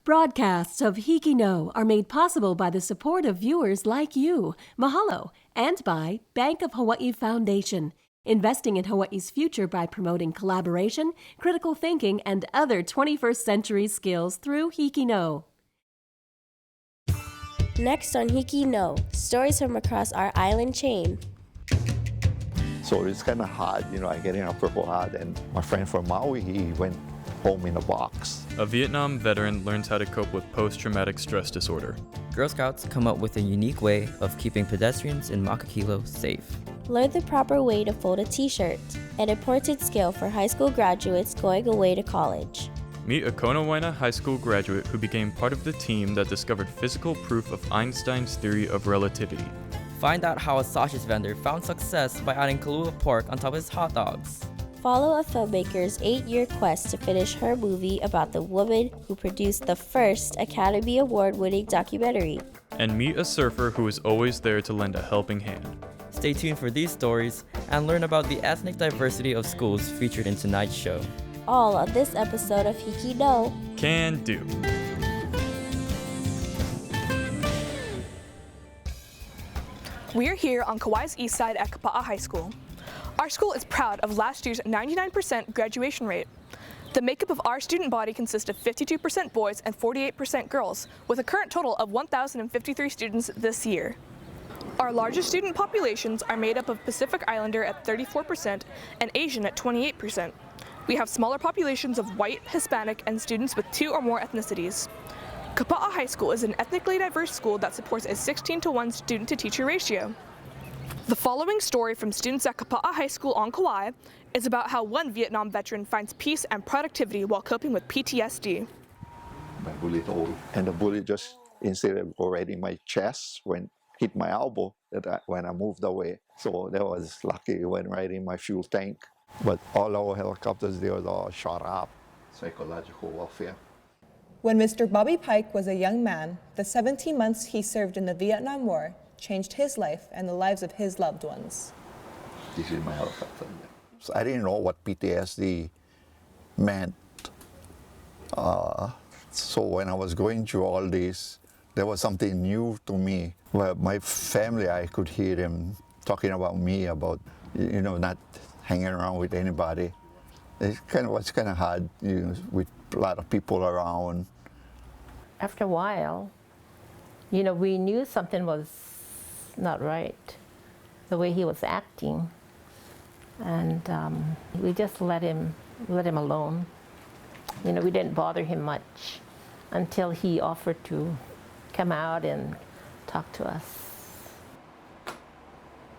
Broadcasts of HIKI No are made possible by the support of viewers like you. Mahalo. And by Bank of Hawaii Foundation, investing in Hawaii's future by promoting collaboration, critical thinking, and other 21st century skills through HIKI No. Next on HIKI No, stories from across our island chain. So it's kind of hard, I get in a Purple Heart, and my friend from Maui, he went home in a box. A Vietnam veteran learns how to cope with post-traumatic stress disorder. Girl Scouts come up with a unique way of keeping pedestrians in Makakilo safe. Learn the proper way to fold a t-shirt, an important skill for high school graduates going away to college. Meet a Konawaena High School graduate who became part of the team that discovered physical proof of Einstein's theory of relativity. Find out how a sausage vendor found success by adding Kaua pork on top of his hot dogs. Follow a filmmaker's 8-year quest to finish her movie about the woman who produced the first Academy Award-winning documentary. And meet a surfer who is always there to lend a helping hand. Stay tuned for these stories and learn about the ethnic diversity of schools featured in tonight's show. All on this episode of HIKI No. Can do. We are here on Kauai's east side at Kapolei High School. Our school is proud of last year's 99% graduation rate. The makeup of our student body consists of 52% boys and 48% girls, with a current total of 1,053 students this year. Our largest student populations are made up of Pacific Islander at 34% and Asian at 28%. We have smaller populations of white, Hispanic, and students with 2 or more ethnicities. Kapolei High School is an ethnically diverse school that supports a 16-to-1 student-to-teacher ratio. The following story from students at Kapolei High School on Kauai is about how one Vietnam veteran finds peace and productivity while coping with PTSD. My bullet hole, and the bullet just, instead of already in my chest, hit my elbow when I moved away. So that was lucky. It went right in my fuel tank. But all our helicopters, they were all shot up. Psychological warfare. When Mr. Bobbie Paik was a young man, the 17 months he served in the Vietnam War changed his life and the lives of his loved ones. This is my helicopter. So I didn't know what PTSD meant. So when I was going through all this, there was something new to me. Well, my family, I could hear them talking about me, about, not hanging around with anybody. It was kind of hard, with a lot of people around. After a while, we knew something was not right, the way he was acting, and we just let him alone. We didn't bother him much until he offered to come out and talk to us.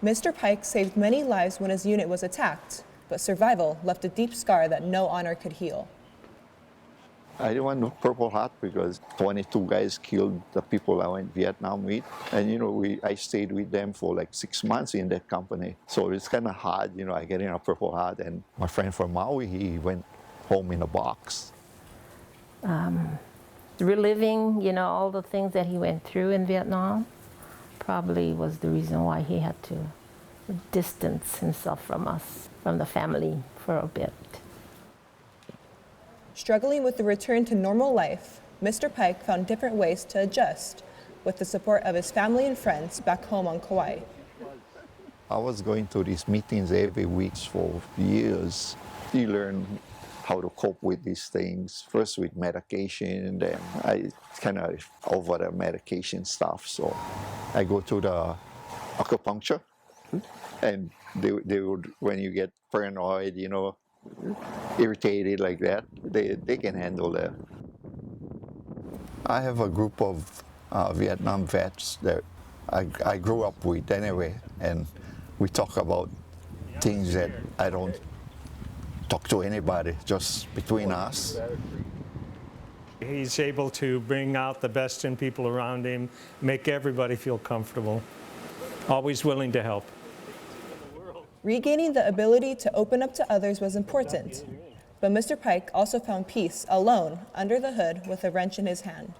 Mr. Paik saved many lives when his unit was attacked, but survival left a deep scar that no honor could heal. I didn't want no Purple Heart because 22 guys killed the people I went to Vietnam with. And, I stayed with them for like 6 months in that company. So it's kind of hard, I get in a Purple Heart. And my friend from Maui, he went home in a box. Reliving, all the things that he went through in Vietnam probably was the reason why he had to distance himself from us, from the family, for a bit. Struggling with the return to normal life, Mr. Paik found different ways to adjust with the support of his family and friends back home on Kauai. I was going to these meetings every week for years. You learn how to cope with these things, first with medication, then I kind of over the medication stuff. So I go to the acupuncture, and they would, when you get paranoid, irritated like that, they can handle that. I have a group of Vietnam vets that I grew up with anyway, and we talk about things that I don't talk to anybody, just between us. He's able to bring out the best in people around him, make everybody feel comfortable, always willing to help. Regaining the ability to open up to others was important, but Mr. Paik also found peace alone under the hood with a wrench in his hand.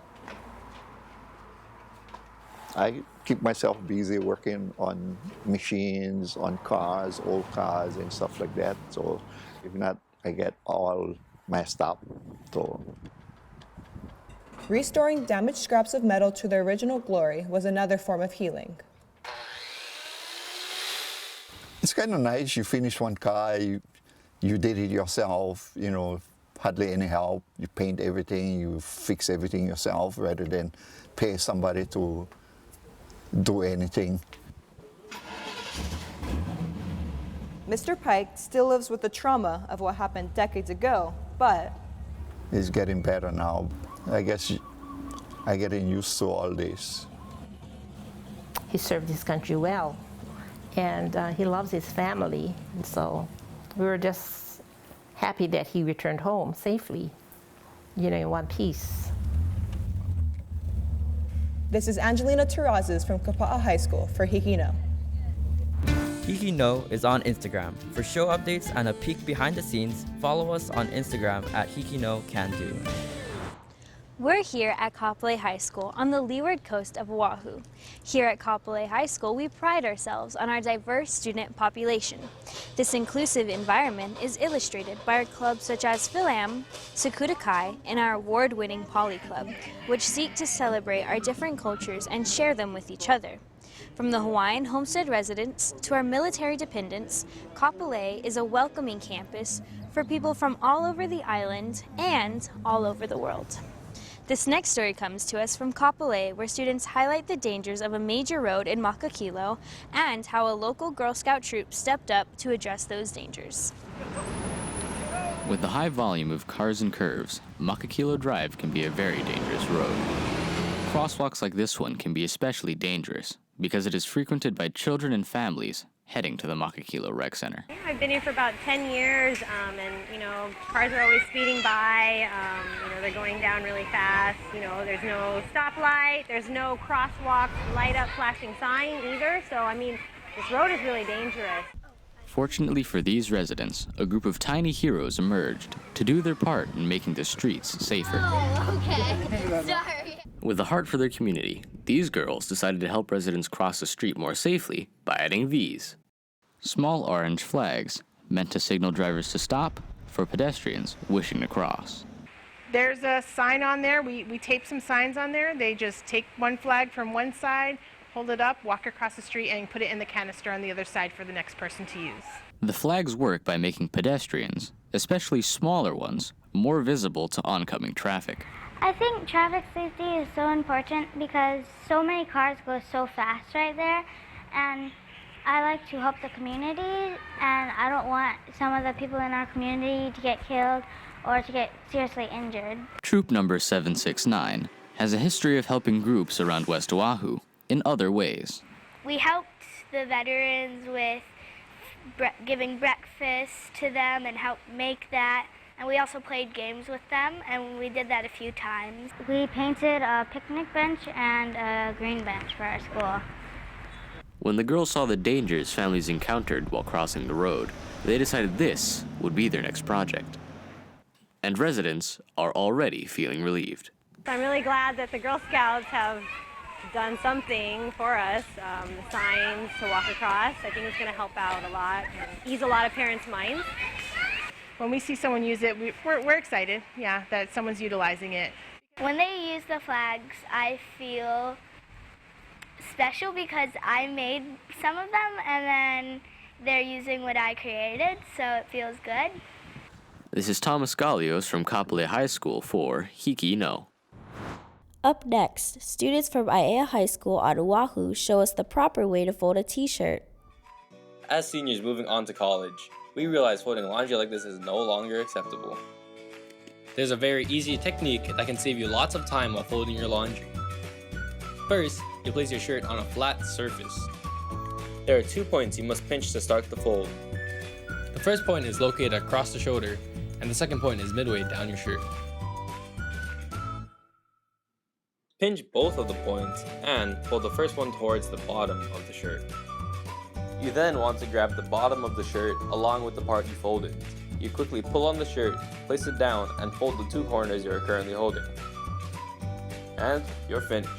I keep myself busy working on machines, on cars, old cars and stuff like that. So if not, I get all messed up. So Restoring damaged scraps of metal to their original glory was another form of healing. It's kind of nice. You finish one car, you did it yourself, you know, hardly any help. You paint everything, you fix everything yourself rather than pay somebody to do anything. Mr. Paik still lives with the trauma of what happened decades ago, but It's getting better now. I guess I'm getting used to all this. He served his country well, and he loves his family. So we were just happy that he returned home safely, you know, in one piece. this is Angelina Terrazas from Kapolei High School for HIKI No. HIKI No is on Instagram. For show updates and a peek behind the scenes, follow us on Instagram at HIKI No Can Do. We're here at Kapolei High School on the leeward coast of Oahu. Here at Kapolei High School, we pride ourselves on our diverse student population. This inclusive environment is illustrated by our clubs such as Philam, Sakutakai, and our award-winning Poly Club, which seek to celebrate our different cultures and share them with each other. From the Hawaiian homestead residents to our military dependents, Kapolei is a welcoming campus for people from all over the island and all over the world. This next story comes to us from Kapolei, where students highlight the dangers of a major road in Makakilo and how a local Girl Scout troop stepped up to address those dangers. With the high volume of cars and curves, Makakilo Drive can be a very dangerous road. Crosswalks like this one can be especially dangerous because it is frequented by children and families heading to the Makakilo Rec Center. I've been here for about 10 years, and cars are always speeding by. They're going down really fast. There's no stoplight, there's no crosswalk, light up flashing sign either. So, this road is really dangerous. Fortunately for these residents, a group of tiny heroes emerged to do their part in making the streets safer. Oh, okay. Sorry. With a heart for their community, these girls decided to help residents cross the street more safely by adding these small orange flags meant to signal drivers to stop for pedestrians wishing to cross. There's a sign on there. We tape some signs on there. They just take one flag from one side, hold it up, walk across the street, and put it in the canister on the other side for the next person to use. The flags work by making pedestrians, especially smaller ones, more visible to oncoming traffic. I think traffic safety is so important because so many cars go so fast right there, and I like to help the community, and I don't want some of the people in our community to get killed or to get seriously injured. Troop number 769 has a history of helping groups around West Oahu in other ways. We helped the veterans with giving breakfast to them and helped make that. And we also played games with them, and we did that a few times. We painted a picnic bench and a green bench for our school. When the girls saw the dangers families encountered while crossing the road, they decided this would be their next project. And residents are already feeling relieved. I'm really glad that the Girl Scouts have done something for us, the signs to walk across. I think it's going to help out a lot and ease a lot of parents' minds. When we see someone use it, we're excited, that someone's utilizing it. When they use the flags, I feel special because I made some of them, and then they're using what I created, so it feels good. This is Thomas Gallios from Kapolei High School for HIKI No. Up next, students from Aiea High School on Oahu show us the proper way to fold a t-shirt. As seniors moving on to college, we realize folding laundry like this is no longer acceptable. There's a very easy technique that can save you lots of time while folding your laundry. First, you place your shirt on a flat surface. There are 2 points you must pinch to start the fold. The first point is located across the shoulder, and the second point is midway down your shirt. Pinch both of the points and fold the first one towards the bottom of the shirt. You then want to grab the bottom of the shirt along with the part you folded. You quickly pull on the shirt, place it down, and fold the 2 corners you are currently holding. And you're finished.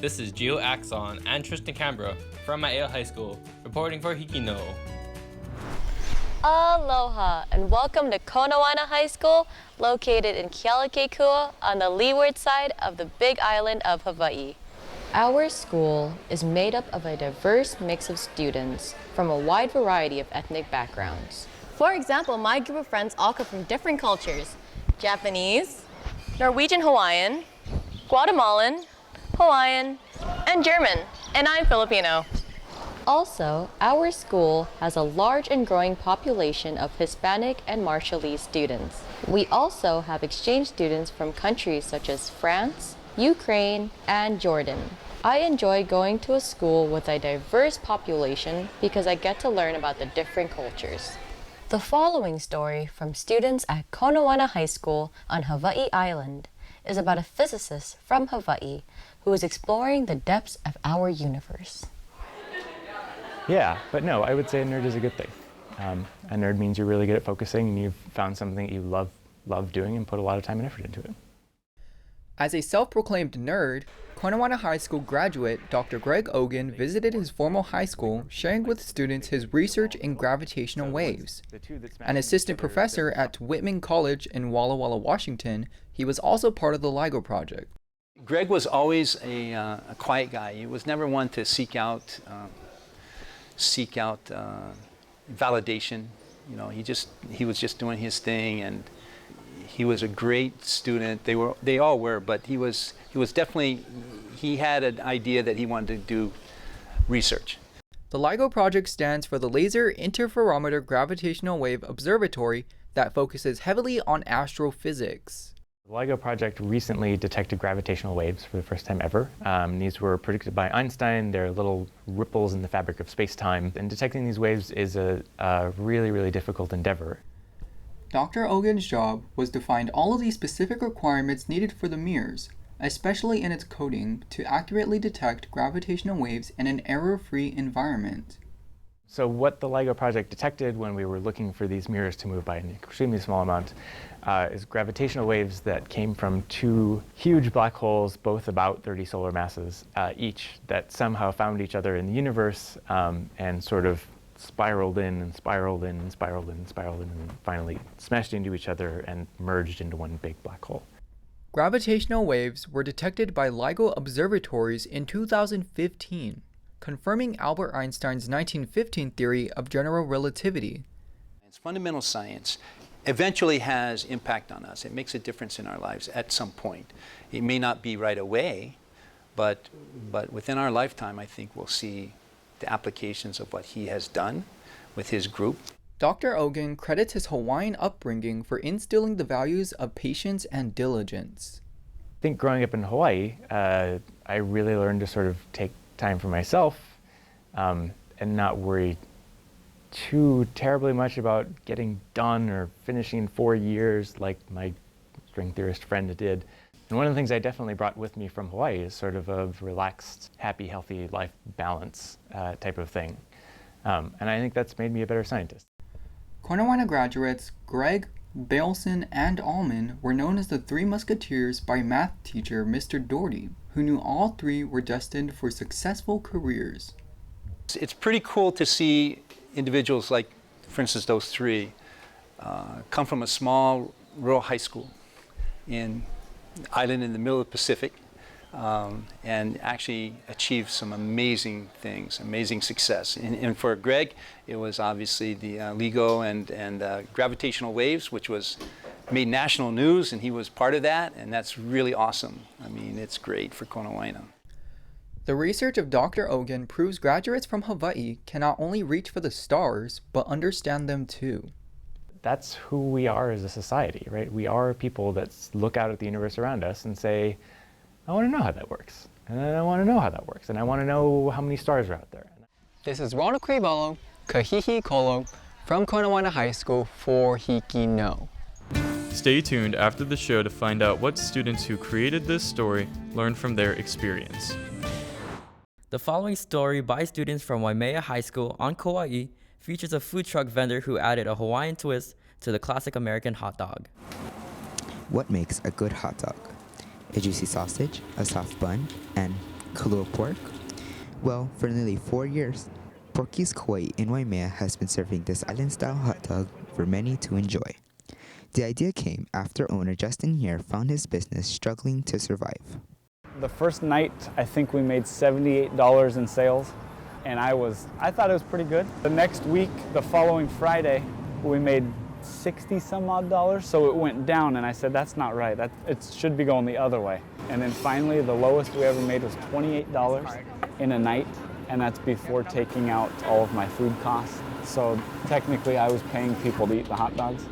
This is Gio Axon and Tristan Canberra from Aiea High School, reporting for HIKI No. Aloha and welcome to Konawaena High School, located in Kealakekua on the leeward side of the Big Island of Hawaii. Our school is made up of a diverse mix of students from a wide variety of ethnic backgrounds. For example, my group of friends all come from different cultures: Japanese, Norwegian Hawaiian, Guatemalan, Hawaiian, and German, and I'm Filipino. Also, our school has a large and growing population of Hispanic and Marshallese students. We also have exchange students from countries such as France, Ukraine, and Jordan. I enjoy going to a school with a diverse population because I get to learn about the different cultures. The following story from students at Konawaena High School on Hawaii Island is about a physicist from Hawaii who is exploring the depths of our universe. Yeah, but no, I would say a nerd is a good thing. A nerd means you're really good at focusing and you've found something that you love doing and put a lot of time and effort into it. As a self-proclaimed nerd, Konawaena High School graduate Dr. Greg Ogan visited his former high school, sharing with students his research in gravitational waves. An assistant professor at Whitman College in Walla Walla, Washington, he was also part of the LIGO project. Greg was always a quiet guy. He was never one to seek out validation. You know, he was just doing his thing, and he was a great student. They all were, but he was definitely, he had an idea that he wanted to do research. The LIGO project stands for the Laser Interferometer Gravitational Wave Observatory that focuses heavily on astrophysics. The LIGO project recently detected gravitational waves for the first time ever. These were predicted by Einstein. They're little ripples in the fabric of space-time. And detecting these waves is a really, really difficult endeavor. Dr. Ogan's job was to find all of the specific requirements needed for the mirrors, especially in its coding, to accurately detect gravitational waves in an error-free environment. So what the LIGO project detected when we were looking for these mirrors to move by an extremely small amount is gravitational waves that came from two huge black holes, both about 30 solar masses each, that somehow found each other in the universe and sort of spiraled in and spiraled in and spiraled in and spiraled in and finally smashed into each other and merged into one big black hole. Gravitational waves were detected by LIGO observatories in 2015, confirming Albert Einstein's 1915 theory of general relativity. It's fundamental science. Eventually has impact on us. It makes a difference in our lives at some point. It may not be right away, but within our lifetime, I think we'll see the applications of what he has done with his group. Dr. Ogan credits his Hawaiian upbringing for instilling the values of patience and diligence. I think growing up in Hawaii, I really learned to sort of take time for myself and not worry too terribly much about getting done or finishing in 4 years like my string theorist friend did. And one of the things I definitely brought with me from Hawaii is sort of a relaxed, happy, healthy life balance type of thing. And I think that's made me a better scientist. Konawaena graduates Greg, Baleson, and Allman were known as the Three Musketeers by math teacher Mr. Doherty, who knew all three were destined for successful careers. It's pretty cool to see individuals like, for instance, those three come from a small rural high school in island in the middle of the Pacific and actually achieve some amazing things, amazing success. And for Greg, it was obviously the LIGO and gravitational waves, which made national news, and he was part of that, and that's really awesome. I mean, it's great for Konawaena. The research of Dr. Ogan proves graduates from Hawaii can not only reach for the stars, but understand them too. That's who we are as a society, right? We are people that look out at the universe around us and say, I want to know how that works. And I want to know how that works. And I want to know how many stars are out there. This is Ronald Cribello, Kahihi Kolo, from Konawaena High School for HIKI No. Stay tuned after the show to find out what students who created this story learned from their experience. The following story by students from Waimea High School on Kauai features a food truck vendor who added a Hawaiian twist to the classic American hot dog. What makes a good hot dog? A juicy sausage, a soft bun, and Kaua pork? Well, for nearly 4 years, Porky's Kauai in Waimea has been serving this island-style hot dog for many to enjoy. The idea came after owner Justin here found his business struggling to survive. The first night, I think we made $78 in sales, and I thought it was pretty good. The next week, the following Friday, we made 60 some odd dollars, so it went down, and I said, that's not right, it should be going the other way. And then finally, the lowest we ever made was $28 in a night, and that's before taking out all of my food costs. So technically, I was paying people to eat the hot dogs,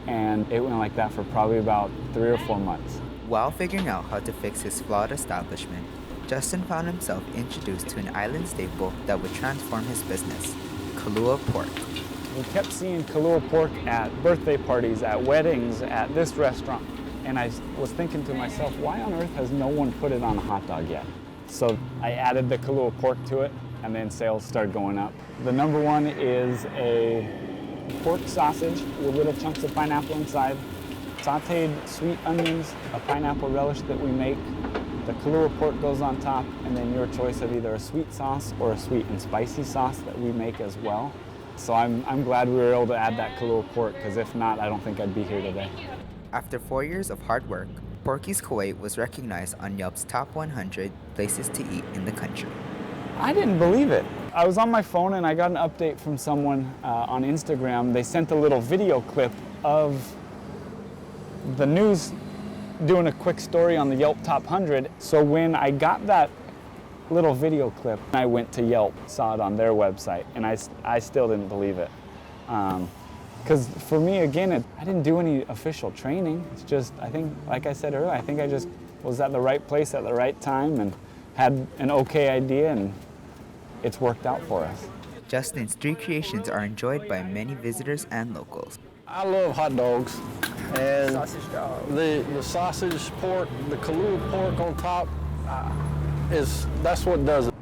and it went like that for probably about 3 or 4 months. While figuring out how to fix his flawed establishment, Justin found himself introduced to an island staple that would transform his business, Kaua pork. We kept seeing Kaua pork at birthday parties, at weddings, at this restaurant. And I was thinking to myself, why on earth has no one put it on a hot dog yet? So I added the Kaua pork to it, and then sales started going up. The number one is a pork sausage with little chunks of pineapple inside, sauteed sweet onions, a pineapple relish that we make. The Kaua pork goes on top, and then your choice of either a sweet sauce or a sweet and spicy sauce that we make as well. So I'm glad we were able to add that Kaua pork, because if not, I don't think I'd be here today. After 4 years of hard work, Porky's Kauai was recognized on Yelp's top 100 places to eat in the country. I didn't believe it. I was on my phone and I got an update from someone on Instagram. They sent a little video clip of the news doing a quick story on the Yelp top 100. So when I got that little video clip, I went to Yelp, saw it on their website, and I still didn't believe it. Because for me, again, I didn't do any official training. It's just, I think, like I said earlier, I think I just was at the right place at the right time and had an okay idea, and it's worked out for us. Justin's 3 creations are enjoyed by many visitors and locals. I love hot dogs, and the sausage pork, the Kaua pork on top, that's what does it.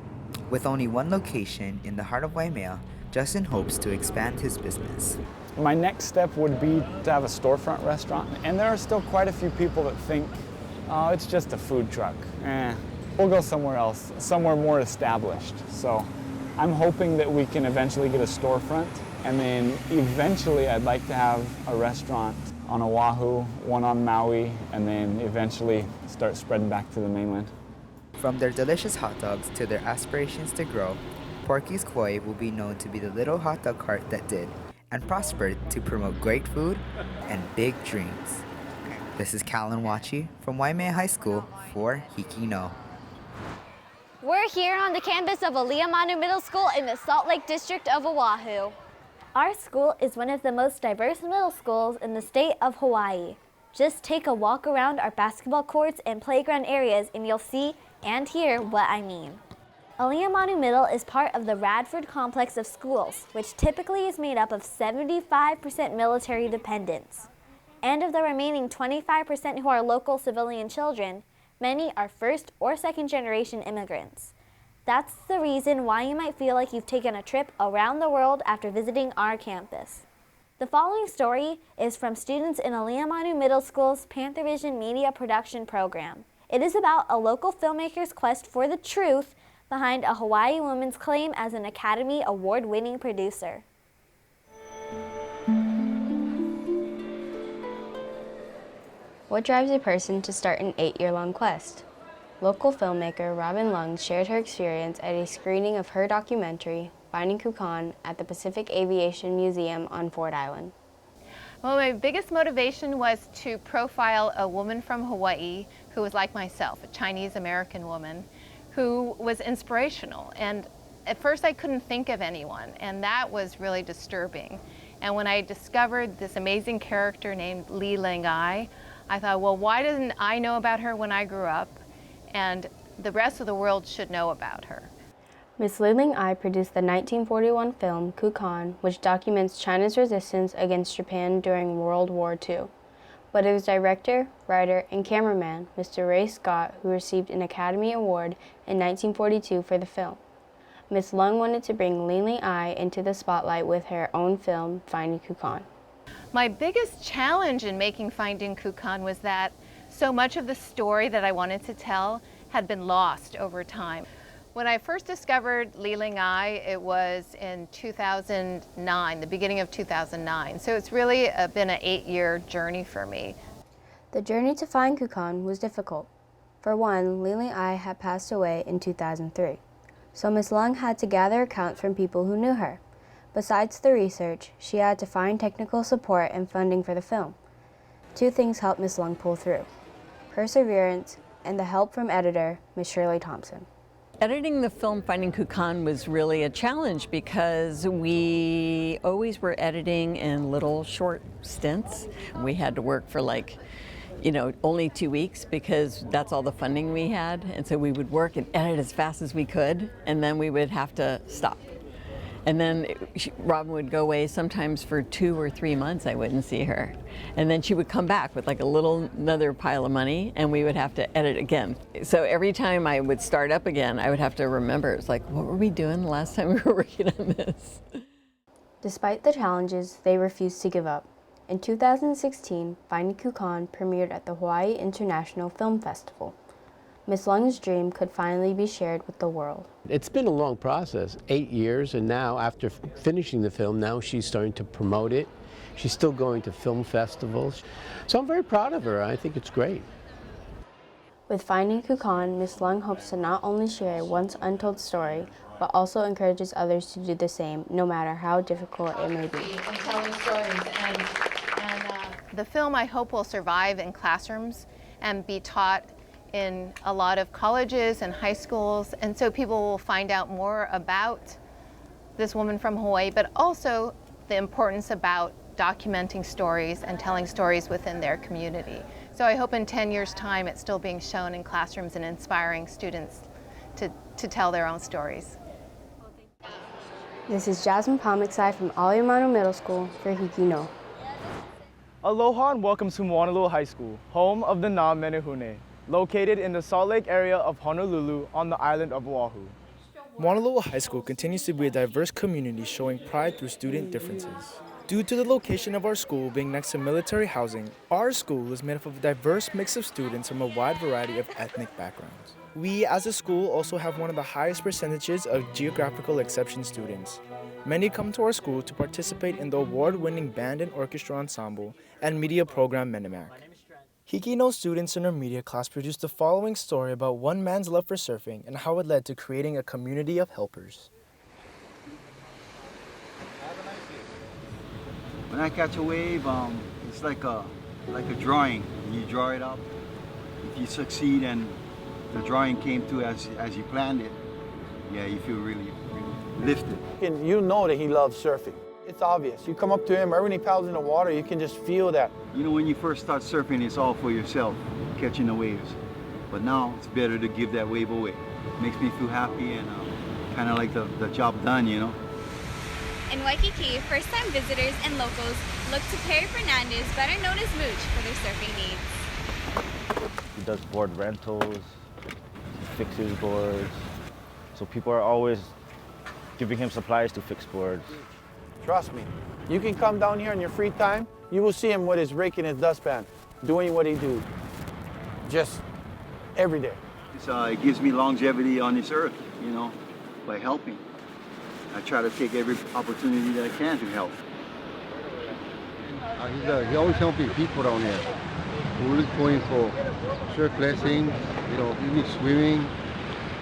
With only 1 location in the heart of Waimea, Justin hopes to expand his business. My next step would be to have a storefront restaurant, and there are still quite a few people that think, oh, it's just a food truck. We'll go somewhere else, somewhere more established. So I'm hoping that we can eventually get a storefront, and then eventually I'd like to have a restaurant on Oahu, one on Maui, and then eventually start spreading back to the mainland. From their delicious hot dogs to their aspirations to grow, Porky's Kauai will be known to be the little hot dog cart that did and prospered to promote great food and big dreams. This is Callan Wachi from Waimea High School for HIKI No. We're here on the campus of Aiea Middle School in the Salt Lake District of Oahu. Our school is one of the most diverse middle schools in the state of Hawaii. Just take a walk around our basketball courts and playground areas and you'll see and hear what I mean. Aiea Middle is part of the Radford complex of schools, which typically is made up of 75% military dependents. And of the remaining 25% who are local civilian children, many are first or second generation immigrants. That's the reason why you might feel like you've taken a trip around the world after visiting our campus. The following story is from students in Aiea Middle School's Panther Vision Media Production Program. It is about a local filmmaker's quest for the truth behind a Hawaii woman's claim as an Academy Award-winning producer. What drives a person to start an 8-year-long quest? Local filmmaker Robin Lung shared her experience at a screening of her documentary, Finding Kukan, at the Pacific Aviation Museum on Ford Island. Well, my biggest motivation was to profile a woman from Hawaii who was like myself, a Chinese-American woman, who was inspirational. And at first I couldn't think of anyone, and that was really disturbing. And when I discovered this amazing character named Li Lengai, I thought, well, why didn't I know about her when I grew up? And the rest of the world should know about her. Ms. Li Lengai produced the 1941 film Kukan, which documents China's resistance against Japan during World War II. But it was director, writer, and cameraman Mr. Ray Scott who received an Academy Award in 1942 for the film. Ms. Lung wanted to bring Li Lengai into the spotlight with her own film, Finding Kukan. My biggest challenge in making Finding Kukan was that so much of the story that I wanted to tell had been lost over time. When I first discovered Liling Ai, it was in 2009, the beginning of 2009. So it's really been an 8-year journey for me. The journey to find Kukan was difficult. For one, Liling Ai had passed away in 2003, so Ms. Lung had to gather accounts from people who knew her. Besides the research, she had to find technical support and funding for the film. 2 things helped Ms. Lung pull through: perseverance and the help from editor, Ms. Shirley Thompson. Editing the film Finding Kukan was really a challenge because we always were editing in little short stints. We had to work for only 2 weeks because that's all the funding we had. And so we would work and edit as fast as we could, and then we would have to stop. And then Robin would go away sometimes for 2 or 3 months. I wouldn't see her. And then she would come back with another pile of money, and we would have to edit again. So every time I would start up again, I would have to remember, it's like, what were we doing the last time we were working on this? Despite the challenges, they refused to give up. In 2016, Finding Kukan premiered at the Hawaii International Film Festival. Ms. Lung's dream could finally be shared with the world. It's been a long process, 8 years, and now after finishing the film, now she's starting to promote it. She's still going to film festivals. So I'm very proud of her. I think it's great. With Finding Kukan, Ms. Lung hopes to not only share a once untold story, but also encourages others to do the same, no matter how difficult it may be. Telling stories, and the film I hope will survive in classrooms and be taught in a lot of colleges and high schools, and so people will find out more about this woman from Hawaii, but also the importance about documenting stories and telling stories within their community. So I hope in 10 years' time it's still being shown in classrooms and inspiring students to tell their own stories. This is Jasmine Palmixai from Aliamanu Middle School for HIKI No. Aloha and welcome to Honolulu High School, home of the Na Menehune, located in the Salt Lake area of Honolulu on the island of Oahu. Honolulu High School continues to be a diverse community showing pride through student differences. Due to the location of our school being next to military housing, our school is made up of a diverse mix of students from a wide variety of ethnic backgrounds. We as a school also have one of the highest percentages of geographical exception students. Many come to our school to participate in the award-winning band and orchestra ensemble and media program Menimac. HIKI No students in our media class produced the following story about one man's love for surfing and how it led to creating a community of helpers. When I catch a wave, it's like a drawing. You draw it up. If you succeed and the drawing came to as you planned it, yeah, you feel really lifted. And you know that he loves surfing. It's obvious. You come up to him, right when he paddles in the water, you can just feel that. You know, when you first start surfing, it's all for yourself, catching the waves. But now it's better to give that wave away. It makes me feel happy and kind of like the job done, you know. In Waikiki, first-time visitors and locals look to Perry Fernandez, better known as Mooch, for their surfing needs. He does board rentals, he fixes boards. So people are always giving him supplies to fix boards. Trust me, you can come down here in your free time, you will see him with his rake and his dustpan, doing what he do, just every day. It gives me longevity on this earth, you know, by helping. I try to take every opportunity that I can to help. He's always helping people down here. We're just going for surf lessons, you know, even swimming.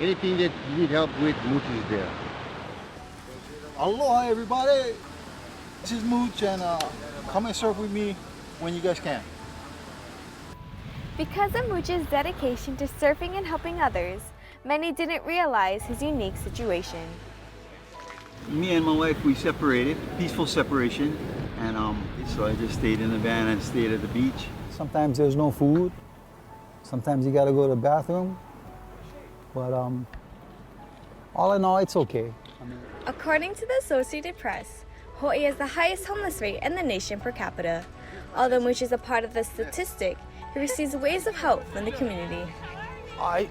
Anything that you need help with, Mooch is there. Aloha, everybody. This is Mooch, and come and surf with me when you guys can. Because of Mooch's dedication to surfing and helping others, many didn't realize his unique situation. Me and my wife, we separated, peaceful separation, and so I just stayed in the van and stayed at the beach. Sometimes there's no food. Sometimes you gotta go to the bathroom. But all in all, it's okay. According to the Associated Press, Hawaii has the highest homeless rate in the nation per capita. Although Mooch is a part of the statistic, he receives waves of help from the community. I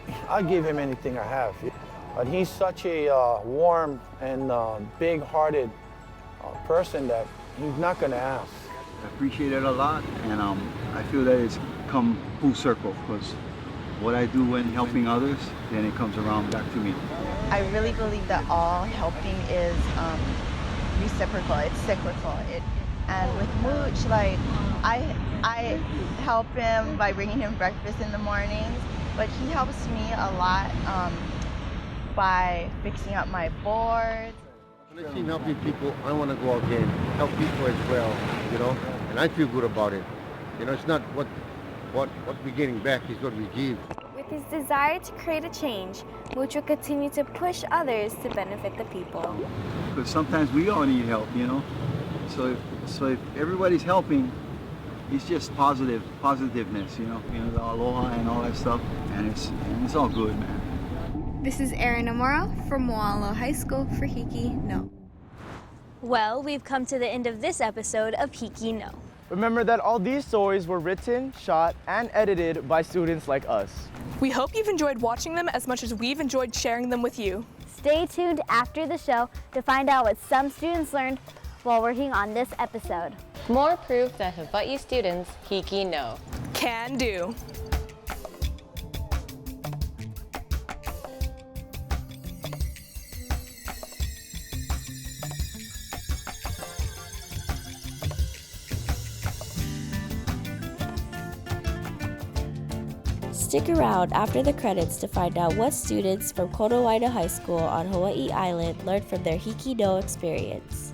give him anything I have. But he's such a warm and big-hearted person that he's not going to ask. I appreciate it a lot, and I feel that it's come full circle because what I do when helping others, then it comes around back to me. I really believe that all helping is reciprocal, it's cyclical. And with Mooch, like, I help him by bringing him breakfast in the mornings, but he helps me a lot by fixing up my boards. When I see him helping people, I want to go out there and help people as well, you know, and I feel good about it. You know, it's not what we're getting back, is what we give. With his desire to create a change, Mooch will continue to push others to benefit the people. Because sometimes we all need help, you know. So if everybody's helping, it's just positiveness, you know, the aloha and all that stuff, and it's all good, man. This is Erin Amaro from Moalo High School for HIKI No. Well, we've come to the end of this episode of HIKI No. Remember that all these stories were written, shot, and edited by students like us. We hope you've enjoyed watching them as much as we've enjoyed sharing them with you. Stay tuned after the show to find out what some students learned while working on this episode. More proof that Hawaii students HIKI No. Can do. Stick around after the credits to find out what students from Konawaena High School on Hawaii Island learned from their HIKI No experience.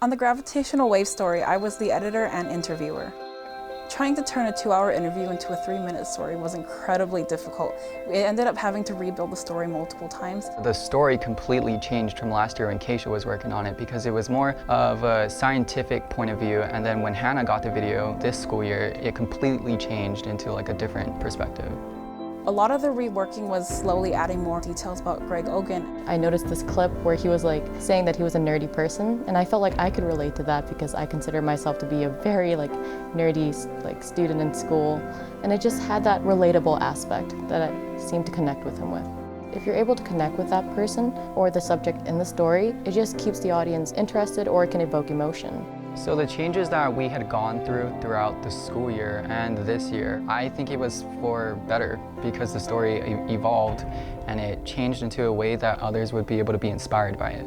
On the gravitational wave story, I was the editor and interviewer. Trying to turn a 2-hour interview into a 3-minute story was incredibly difficult. We ended up having to rebuild the story multiple times. The story completely changed from last year when Keisha was working on it because it was more of a scientific point of view, and then when Hannah got the video this school year, it completely changed into like a different perspective. A lot of the reworking was slowly adding more details about Greg Ogan. I noticed this clip where he was like saying that he was a nerdy person, and I felt like I could relate to that because I consider myself to be a very nerdy student in school, and it just had that relatable aspect that I seemed to connect with him with. If you're able to connect with that person or the subject in the story, it just keeps the audience interested, or it can evoke emotion. So the changes that we had gone throughout the school year and this year, I think it was for better because the story evolved and it changed into a way that others would be able to be inspired by it.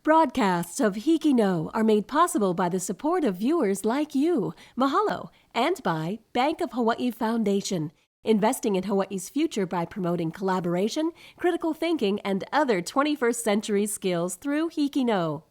Broadcasts of HIKI No are made possible by the support of viewers like you. Mahalo. And by Bank of Hawaii Foundation, investing in Hawaii's future by promoting collaboration, critical thinking, and other 21st century skills through HIKI No.